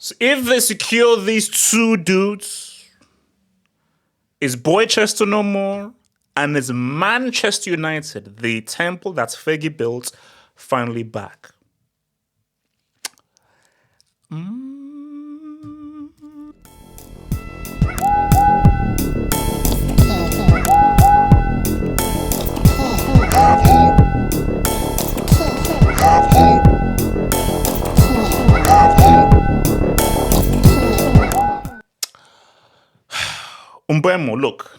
So if they secure these two dudes, is Boychester no more? And is Manchester United, the temple that Fergie built, finally back? Mbeumo, look,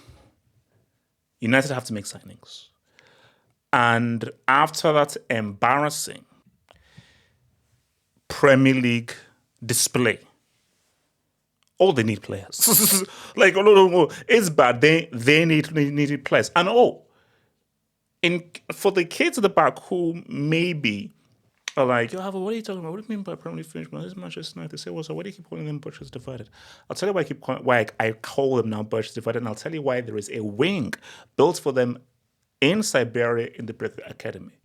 United have to make signings. And after that embarrassing Premier League display, all they need players. Like, no, it's bad. They need players. And for the kids at the back who maybe are like, what are you talking about? What do you mean by Premier League finish? This is Manchester United. They say, well, so why do you keep calling them Butchers Divided? I'll tell you why I call them now Butchers Divided, and I'll tell you why there is a wing built for them in Siberia in the Brentford Academy.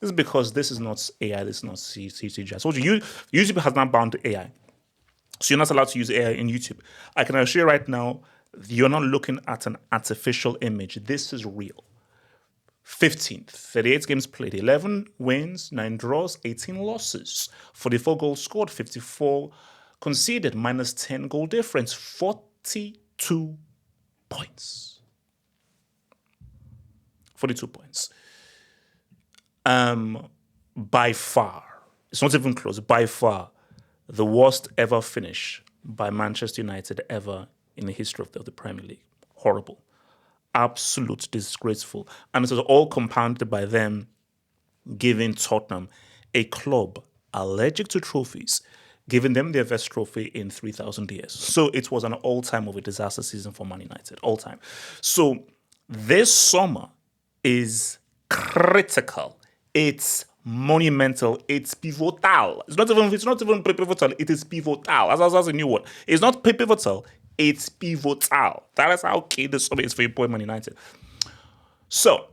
This is because this is not AI, this is not CCG. I told you, YouTube has not bound to AI. So you're not allowed to use AI in YouTube. I can assure you right now, you're not looking at an artificial image. This is real. 15th, 38 games played, 11 wins, 9 draws, 18 losses, 44 goals scored, 54 conceded, minus 10 goal difference, 42 points. 42 points. By far, it's not even close, by far, the worst ever finish by Manchester United ever in the history of the Premier League. Horrible. Absolute disgraceful. And it was all compounded by them giving Tottenham, a club allergic to trophies, giving them their best trophy in 3,000 years. So it was an all-time of a disaster season for Man United, all time. So this summer is critical. It's monumental. It's pivotal. It's not even pivotal. It is pivotal. That's a new word. It's not pivotal. It's pivotal. That is how key this summer is for your boy Man United. So,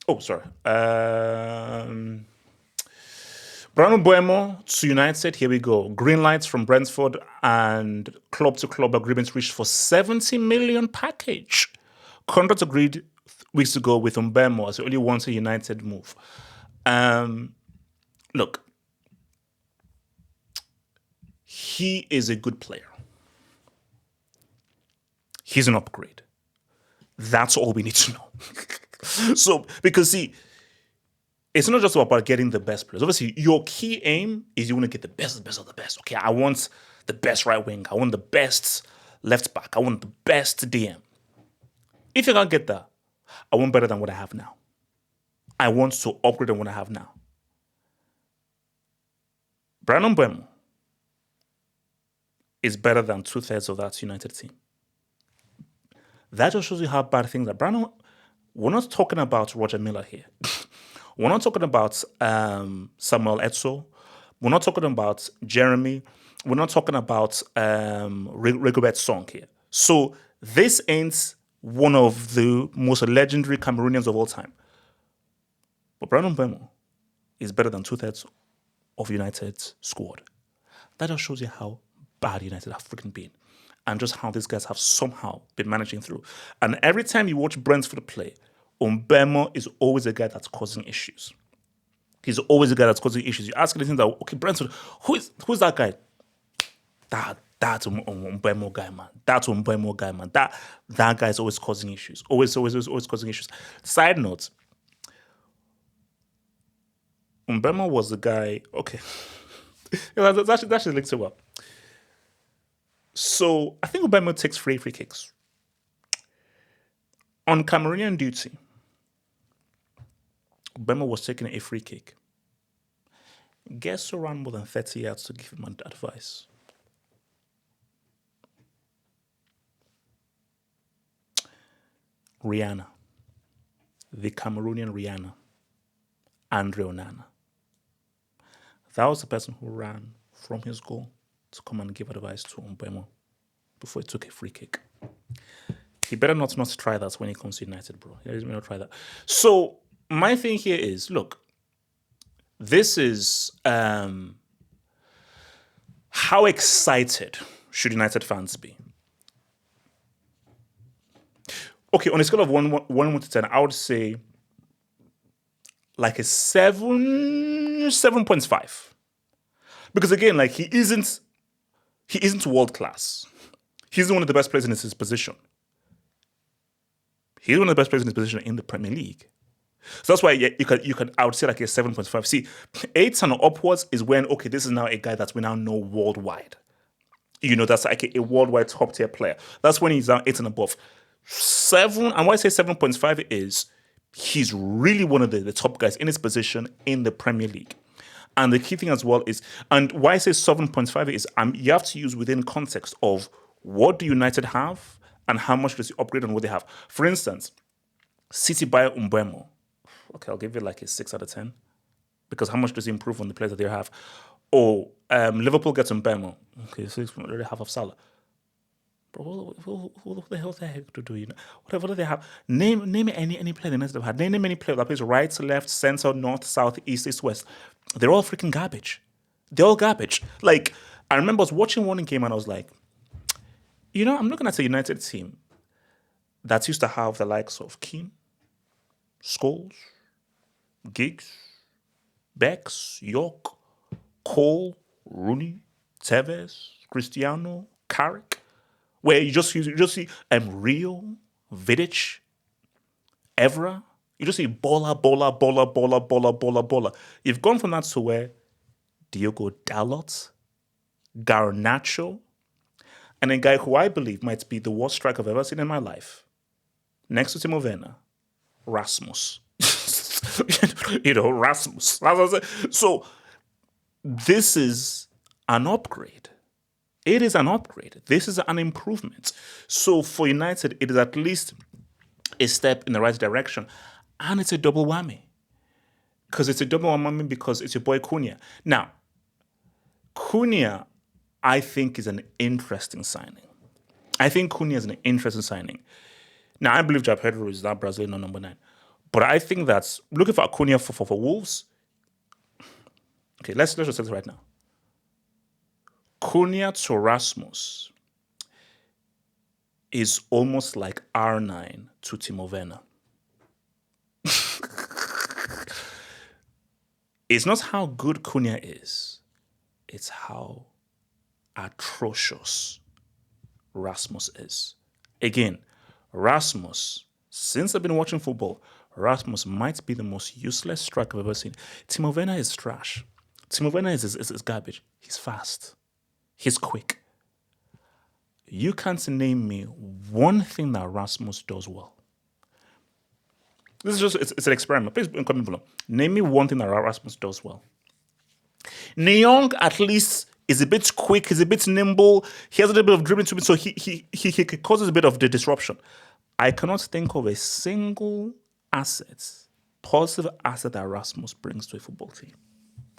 Bryan Mbeumo to United. Here we go. Green lights from Brentford and club-to-club agreements reached for 70 million package. Contract agreed weeks ago with Mbeumo as the only one-to United move. Look, he is a good player. He's an upgrade. That's all we need to know. So, because see, it's not just about getting the best players. Obviously, your key aim is you want to get the best of the best. Okay, I want the best right wing. I want the best left back. I want the best DM. If you can't get that, I want better than what I have now. I want to upgrade on what I have now. Bryan Mbeumo is better than 2/3 of that United team. That just shows you how bad things are. Bryan, we're not talking about Roger Miller here. We're not talking about Samuel Eto'o. We're not talking about Jeremy. We're not talking about Rigobert Song here. So this ain't one of the most legendary Cameroonians of all time. But Bryan Mbeumo is better than 2/3 of United's squad. That just shows you how bad United have freaking been. And just how these guys have somehow been managing through. And every time you watch Brentford play, Mbeumo is always a guy that's causing issues. He's always a guy that's causing issues. You ask anything that, okay, Brentford, who's that guy? That's Mbeumo guy, man. That's Mbeumo guy, man. That guy is always causing issues. Always causing issues. Side note, Mbeumo was the guy, okay. That's actually linked so well. So I think Mbeumo takes free kicks. On Cameroonian duty, Mbeumo was taking a free kick. Guess who ran more than 30 yards to give him advice? Rihanna. The Cameroonian Rihanna. Andre Onana. That was the person who ran from his goal to come and give advice to Mbeumo before he took a free kick. He better not try that when he comes to United, bro. He better not try that. So my thing here is, look, this is How excited should United fans be? Okay, on a scale of 1 to 10, I would say like a 7.5. Because again, like he isn't world class. He's one of the best players in his position. He's one of the best players in his position in the Premier League. So that's why you can I would say like a 7.5. See, 8 and upwards is when, okay, this is now a guy that we now know worldwide. That's like a worldwide top tier player. That's when he's now 8 and above. 7, and why I say 7.5 is he's really one of the top guys in his position in the Premier League. And the key thing as well is, and why I say 7.5 is you have to use within context of what do United have and how much does he upgrade on what they have. For instance, City buy Mbeumo. Okay, I'll give it like a 6 out of 10. Because how much does he improve on the players that they have? Or Liverpool gets Mbeumo. Okay, so it's already half of Salah. Bro, who the hell the heck to do? Whatever do they have? Name me any player they must have had. Name any player that plays right, left, center, north, south, east, west. They're all freaking garbage. They're all garbage. Like, I remember I was watching one game and I was like, I'm looking at a United team that used to have the likes of Keane, Scholes, Giggs, Becks, York, Cole, Rooney, Tevez, Cristiano, Carrick, where you just see Rio, Vidic, Evra. You just see bola. You've gone from that to where Diogo Dalot, Garnacho, and a guy who I believe might be the worst striker I've ever seen in my life, next to Timo Werner, Rasmus. Rasmus. So this is an upgrade. It is an upgrade. This is an improvement. So for United, it is at least a step in the right direction. And it's a double whammy. Because it's your boy Cunha. Now, Cunha, I think, is an interesting signing. Now, I believe João Pedro is that Brazilian number 9. But I think that looking for Cunha for Wolves. Okay, let's just say this right now. Cunha to Rasmus is almost like R9 to Timo Werner. It's not how good Cunha is, it's how atrocious Rasmus is. Again, Rasmus, since I've been watching football, Rasmus might be the most useless striker I've ever seen. Timo Werner is trash. Timo Werner is garbage. He's fast. He's quick. You can't name me one thing that Rasmus does well. This is it's an experiment. Please comment below. Name me one thing that Rasmus does well. Nyong at least is a bit quick, he's a bit nimble, he has a little bit of dribbling to him, so he causes a bit of the disruption. I cannot think of a single positive asset that Rasmus brings to a football team.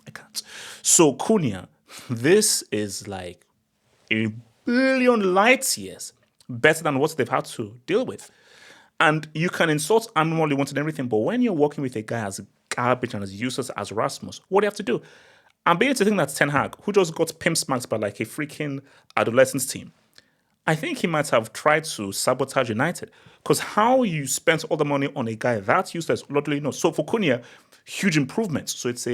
I can't. So Cunha, this is like a billion light years better than what they've had to deal with. And you can insult Amorim wanting everything, but when you're working with a guy as garbage and as useless as Rasmus, what do you have to do? I'm beginning to think that's Ten Hag, who just got pimp smacked by like a freaking adolescence team. I think he might have tried to sabotage United, because how you spent all the money on a guy that's useless, literally no. So for Cunha, huge improvements. So it's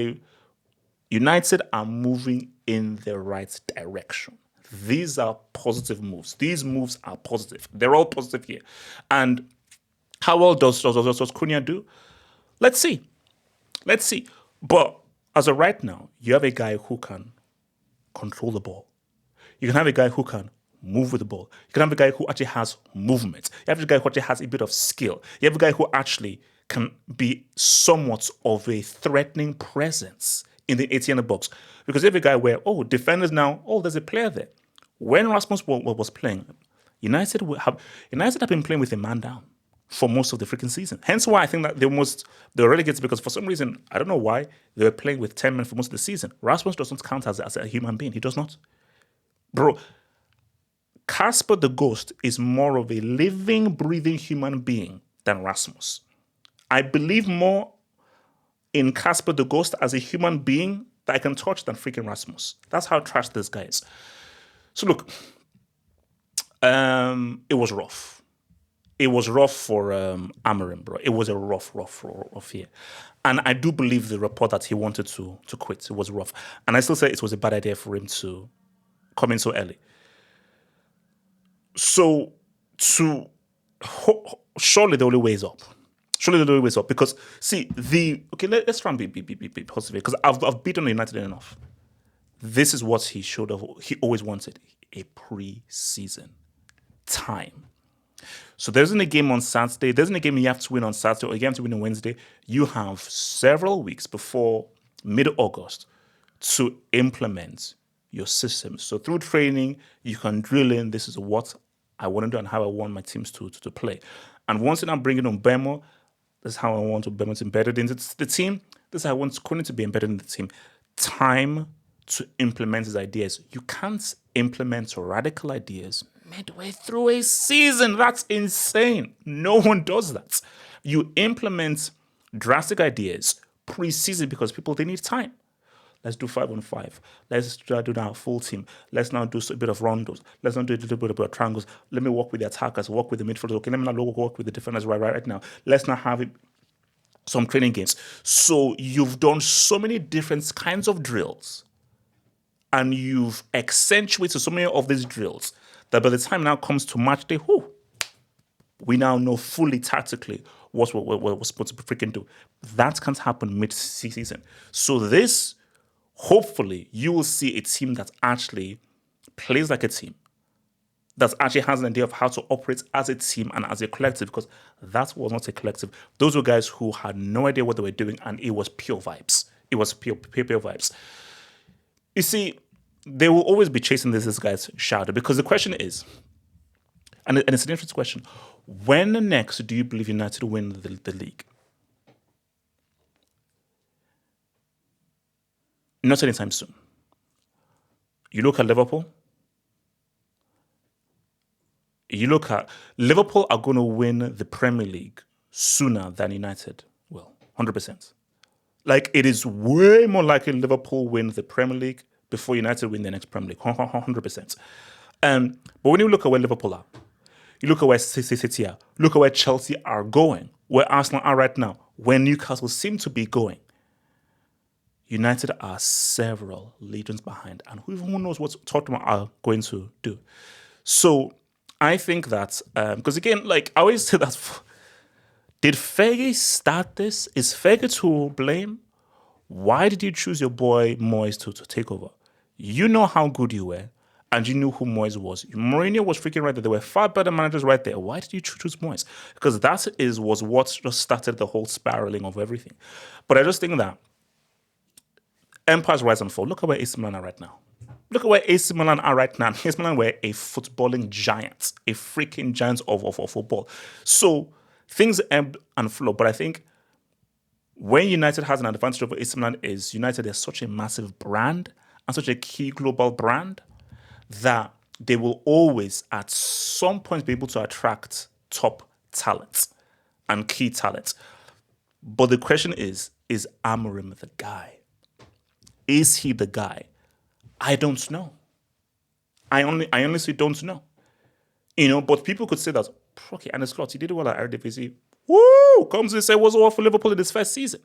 United are moving in the right direction. These are positive moves. These moves are positive. They're all positive here. And how well does Cunha do? Let's see. But as of right now, you have a guy who can control the ball. You can have a guy who can move with the ball. You can have a guy who actually has movement. You have a guy who actually has a bit of skill. You have a guy who actually can be somewhat of a threatening presence in the 18 box. Because you have a guy where, defenders now, there's a player there. When Rasmus was playing, United have been playing with a man down for most of the freaking season. Hence why I think that they were relegated, because for some reason, I don't know why, they were playing with 10 men for most of the season. Rasmus does not count as a human being. He does not. Bro, Casper the Ghost is more of a living, breathing human being than Rasmus. I believe more in Casper the Ghost as a human being that I can touch than freaking Rasmus. That's how trash this guy is. So look, it was rough. It was rough for Amorim, bro. It was a rough year. And I do believe the report that he wanted to quit. It was rough. And I still say it was a bad idea for him to come in so early. So surely the only way is up. Surely the only way is up. Because, see, let's try and be positive. Because I've beaten United enough. This is what he always wanted. A pre-season time. So there isn't a game on Saturday. There isn't a game you have to win on Saturday or a game to win on Wednesday. You have several weeks before mid-August to implement your system. So through training, you can drill in, this is what I want to do and how I want my teams to play. And once I'm bringing on Mbeumo, this is how I want Mbeumo to be embedded into the team. This is how I want Cunha to be embedded in the team. Time to implement his ideas. You can't implement radical ideas midway through a season. That's insane. No one does that. You implement drastic ideas pre-season because they need time. Let's do 5-on-5. Let's do now full team. Let's now do a bit of rondos. Let's now do a little bit of triangles. Let me work with the attackers, work with the midfielders. Okay, let me now work with the defenders right now. Let's now have some training games. So you've done so many different kinds of drills and you've accentuated so many of these drills that by the time now comes to match day, we now know fully tactically what we're supposed to freaking do. That can't happen mid-season. So this, hopefully, you will see a team that actually plays like a team, that actually has an idea of how to operate as a team and as a collective, because that was not a collective. Those were guys who had no idea what they were doing, and it was pure vibes. It was pure vibes. You see, they will always be chasing this guy's shadow, because the question is, and it's an interesting question, when next do you believe United will win the league? Not anytime soon. You look at Liverpool. Liverpool are going to win the Premier League sooner than United will, 100%. Like, it is way more likely Liverpool win the Premier League before United win the next Premier League, 100%. But when you look at where Liverpool are, you look at where City are, look at where Chelsea are going, where Arsenal are right now, where Newcastle seem to be going, United are several legions behind, and who knows what Tottenham are going to do. So I think that, because again, like I always say that, did Fergie start this? Is Fergie to blame? Why did you choose your boy Moyes to take over? You know how good you were, and you knew who Moyes was. Mourinho was freaking right there. There were far better managers right there. Why did you choose Moyes? Because that was what just started the whole spiraling of everything. But I just think that empires rise and fall. Look at where AC Milan are right now. Look at where AC Milan are right now. AC Milan were a footballing giant, a freaking giant of football. So things ebb and flow. But I think when United has an advantage over AC Milan is United is such a massive brand and such a key global brand that they will always at some point be able to attract top talent and key talent. But the question is Amorim the guy? Is he the guy? I don't know. I honestly don't know. But people could say that, okay, and it's he did well at Eredivisie. Woo! Comes to say was all for Liverpool in his first season.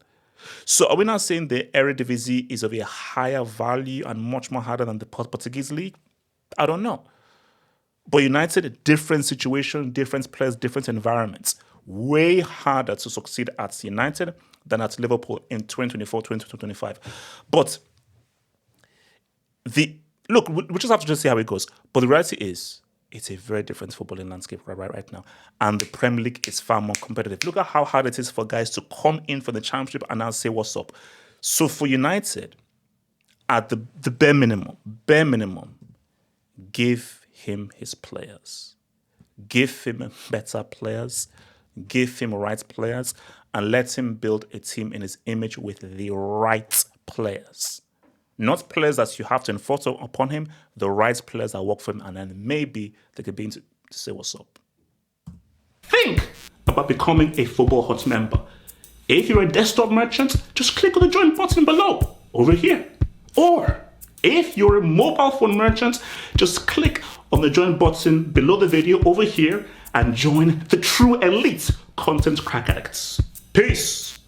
So are we not saying the Eredivisie is of a higher value and much more harder than the Portuguese league? I don't know. But United, different situation, different players, different environments. Way harder to succeed at United than at Liverpool in 2024, 2025. But we just have to just see how it goes. But the reality is, it's a very different footballing landscape right now. And the Premier League is far more competitive. Look at how hard it is for guys to come in for the Championship and now say, what's up? So for United, at the bare minimum, give him his players. Give him better players. Give him right players. And let him build a team in his image with the right players. Not players that you have to enforce upon him, the right players that work for him, and then maybe they could be to say what's up. Think about becoming a Football Hut member. If you're a desktop merchant, just click on the join button below, over here. Or if you're a mobile phone merchant, just click on the join button below the video over here and join the true elite content crack addicts. Peace.